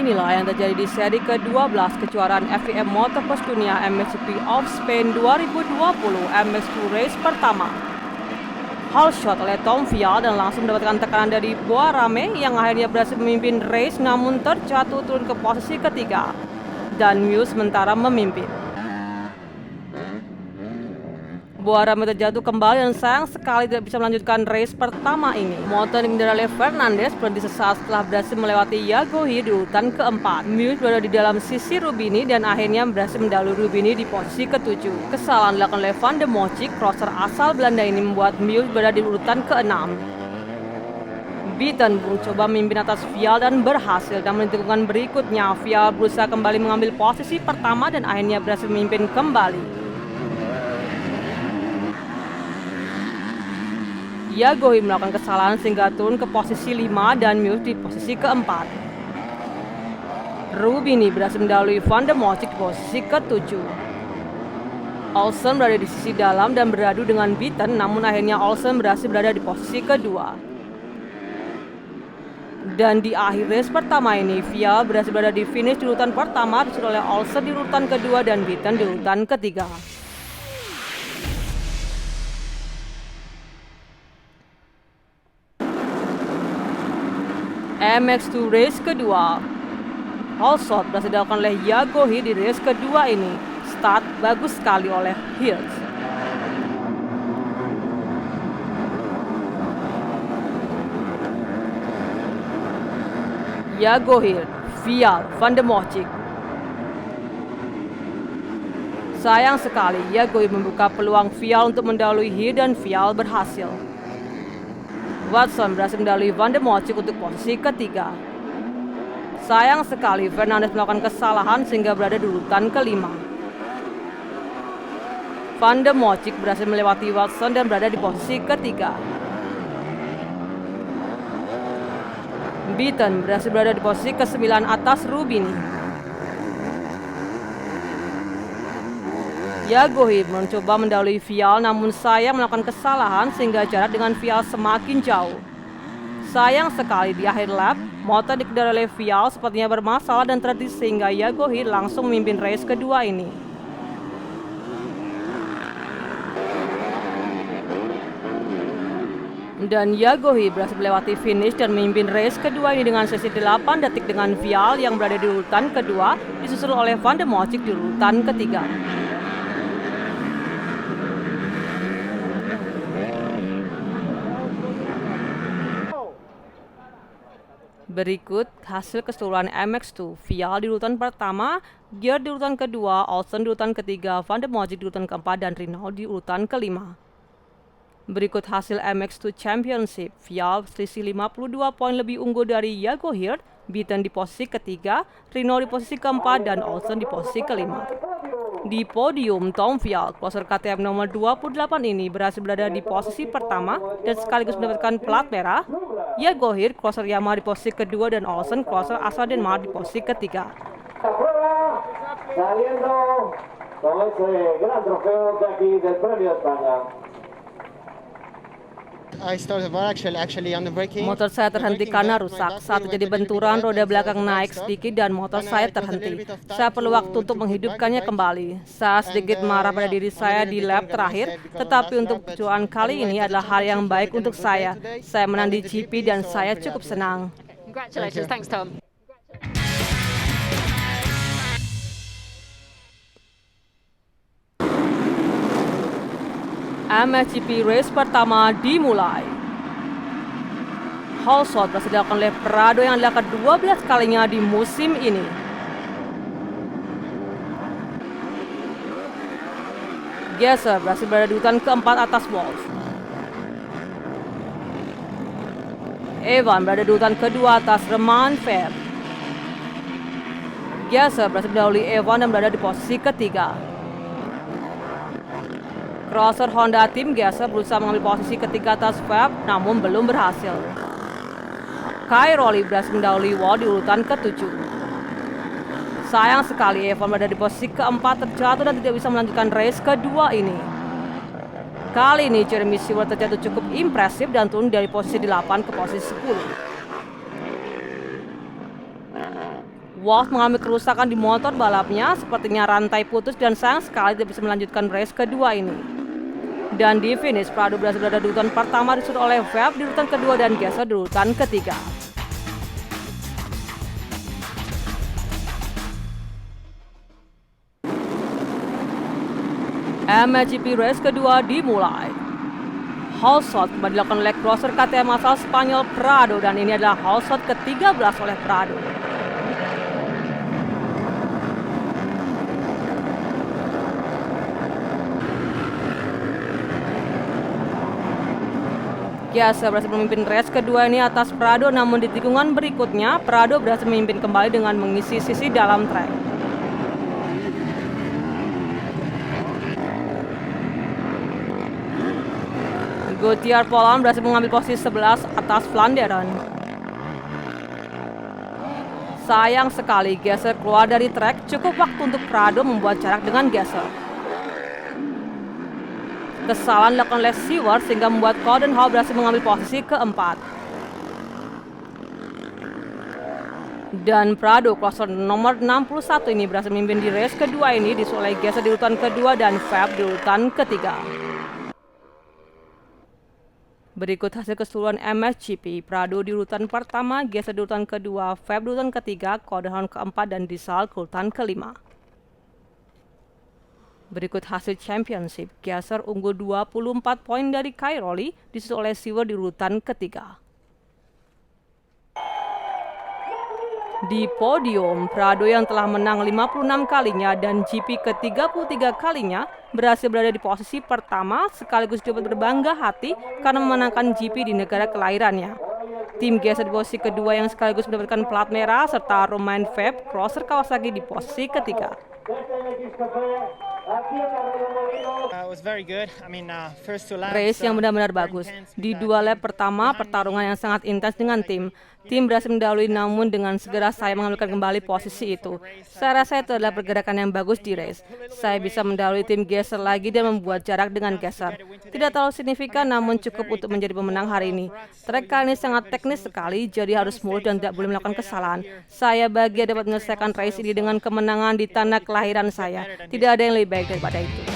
Inilah yang terjadi di seri ke-12 kejuaraan FIM Motocross Dunia MXGP of Spain 2020 MX2 race pertama. Hal shot oleh Tom Vial dan langsung mendapatkan tekanan dari Boarame yang akhirnya berhasil memimpin race namun terjatuh turun ke posisi ketiga. Dan Muse sementara memimpin. Boarame terjatuh kembali dan sayang sekali tidak bisa melanjutkan race pertama ini. Motor dikendarai oleh Fernandez berhenti sesaat setelah berhasil melewati Yagohi di urutan keempat. Muse berada di dalam sisi Rubini dan akhirnya berhasil mendahului Rubini di posisi ketujuh. Kesalahan dilakukan oleh Van de Mochik, crosser asal Belanda ini membuat Muse berada di urutan keenam. Beaton mencoba memimpin atas Vial dan berhasil, namun di tikungan berikutnya Vial berusaha kembali mengambil posisi pertama dan akhirnya berhasil memimpin kembali. Yagohi melakukan kesalahan sehingga turun ke posisi 5 dan Muse di posisi keempat. Rubini berhasil mendahului Van de Mochik di posisi ke-7. Olsen berada di sisi dalam dan beradu dengan Beaton, namun akhirnya Olsen berhasil berada di posisi kedua. Dan di akhir race pertama ini, Vial berhasil berada di finish di urutan pertama, disusul oleh Olsen di urutan kedua dan Beaton di urutan ketiga. MX2 race kedua. Hole shot berhasil dilakukan oleh Yagohi di race kedua ini. Start bagus sekali oleh Hills. Yagohi, Vial, Van de Mochik. Sayang sekali Yagohi membuka peluang Vial untuk mendahului Hill dan Vial berhasil. Watson berhasil mendahului Van de Mochik untuk posisi ketiga. Sayang sekali Fernandez melakukan kesalahan sehingga berada di urutan kelima. Van de Mochik berhasil melewati Watson dan berada di posisi ketiga. Beaton berhasil berada di posisi ke-9 atas Rubini. Yagohi mencoba mendahului Vial namun sayang melakukan kesalahan sehingga jarak dengan Vial semakin jauh. Sayang sekali di akhir lap, motor dikendarai oleh Vial sepertinya bermasalah dan terhenti sehingga Yagohi langsung memimpin race kedua ini. Dan Yagohi berhasil melewati finish dan memimpin race kedua ini dengan sesi 8 detik dengan Vial yang berada di urutan kedua, disusul oleh Van de Mochik di urutan ketiga. Berikut hasil keseluruhan MX2. Vial di urutan pertama, Gear di urutan kedua, Olsen di urutan ketiga, Van de Mochik di urutan keempat, dan Renault di urutan kelima. Berikut hasil MX2 Championship. Vial selisih 52 poin lebih unggul dari Yagohi, Beaton di posisi ketiga, Renault di posisi keempat, dan Olsen di posisi kelima. Di podium, Tom Vial, crosser KTM nomor 28 ini berhasil berada di posisi pertama dan sekaligus mendapatkan plat merah. Yagohi, crosser Yamaha di posisi kedua dan Olsen, crosser asal Denmark di posisi ketiga. Motor saya terhenti karena rusak. Saat terjadi benturan, roda belakang naik sedikit dan motor saya terhenti. Saya perlu waktu untuk menghidupkannya kembali. Saya sedikit marah pada diri saya di lap terakhir, tetapi untuk kejuaraan kali ini adalah hal yang baik untuk saya. Saya menang di GP dan saya cukup senang. Congratulations, thanks Tom. MXGP race pertama dimulai. Hole shot berhasil dilakukan oleh Prado yang dilakukan 12 kalinya di musim ini. Gasser berhasil berada di urutan keempat atas Wolf. Evan berada di urutan kedua atas Romain Feb. Gasser berhasil mendahului Evan dan berada di posisi ketiga. Crosser Honda Team Gasser berusaha mengambil posisi ketiga atas Fab, namun belum berhasil. Cairoli berhasil mendahului Wall di urutan ke-7. Sayang sekali Evan berada di posisi keempat terjatuh dan tidak bisa melanjutkan race kedua ini. Kali ini Jeremy Stewart terjatuh cukup impresif dan turun dari posisi 8 ke posisi 10. Wolff mengalami kerusakan di motor balapnya, sepertinya rantai putus dan sayang sekali tidak bisa melanjutkan race kedua ini. Dan di finish, Prado berhasil berada di urutan pertama disusul oleh Webb di urutan kedua dan Gasser di urutan ketiga. MXGP race kedua dimulai. Hole shot kembali dilakukan oleh crosser KTM asal Spanyol Prado dan ini adalah hole shot ke-13 oleh Prado. Gasser berhasil memimpin race kedua ini atas Prado, namun di tikungan berikutnya Prado berhasil memimpin kembali dengan mengisi sisi dalam trek. Goutier Poland berhasil mengambil posisi 11 atas Vlaanderen. Sayang sekali Gasser keluar dari trek, cukup waktu untuk Prado membuat jarak dengan Gasser. Kesalahan dilakukan oleh Stewart sehingga membuat Coudenhove berhasil mengambil posisi keempat. Dan Prado, crosser nomor 61 ini berhasil memimpin di race kedua ini disusul oleh Gasser di urutan kedua dan Webb di urutan ketiga. Berikut hasil keseluruhan MXGP. Prado di urutan pertama, Gasser di urutan kedua, Webb di urutan ketiga, Coudenhove keempat, dan Dissal ke urutan kelima. Berikut hasil championship. Gasser unggul 24 poin dari Cairoli, disusul oleh Stewart di urutan ketiga. Di podium, Prado yang telah menang 56 kalinya dan GP ke-33 kalinya berhasil berada di posisi pertama sekaligus dapat berbangga hati karena memenangkan GP di negara kelahirannya. Tim Gasser di posisi kedua yang sekaligus mendapatkan plat merah serta Romain Webb, crosser Kawasaki di posisi ketiga. Race yang benar-benar bagus. Di dua lap pertama, pertarungan yang sangat intens dengan tim. Tim berhasil mendahului namun dengan segera saya mengambilkan kembali posisi itu. Saya rasa itu adalah pergerakan yang bagus di race. Saya bisa mendahului tim Gasser lagi dan membuat jarak dengan Gasser. Tidak terlalu signifikan namun cukup untuk menjadi pemenang hari ini. Trek kali ini sangat teknis sekali, jadi harus mulus dan tidak boleh melakukan kesalahan. Saya bahagia dapat menyelesaikan race ini dengan kemenangan di tanah kelahiran saya. Tidak ada yang lebih baik daripada itu.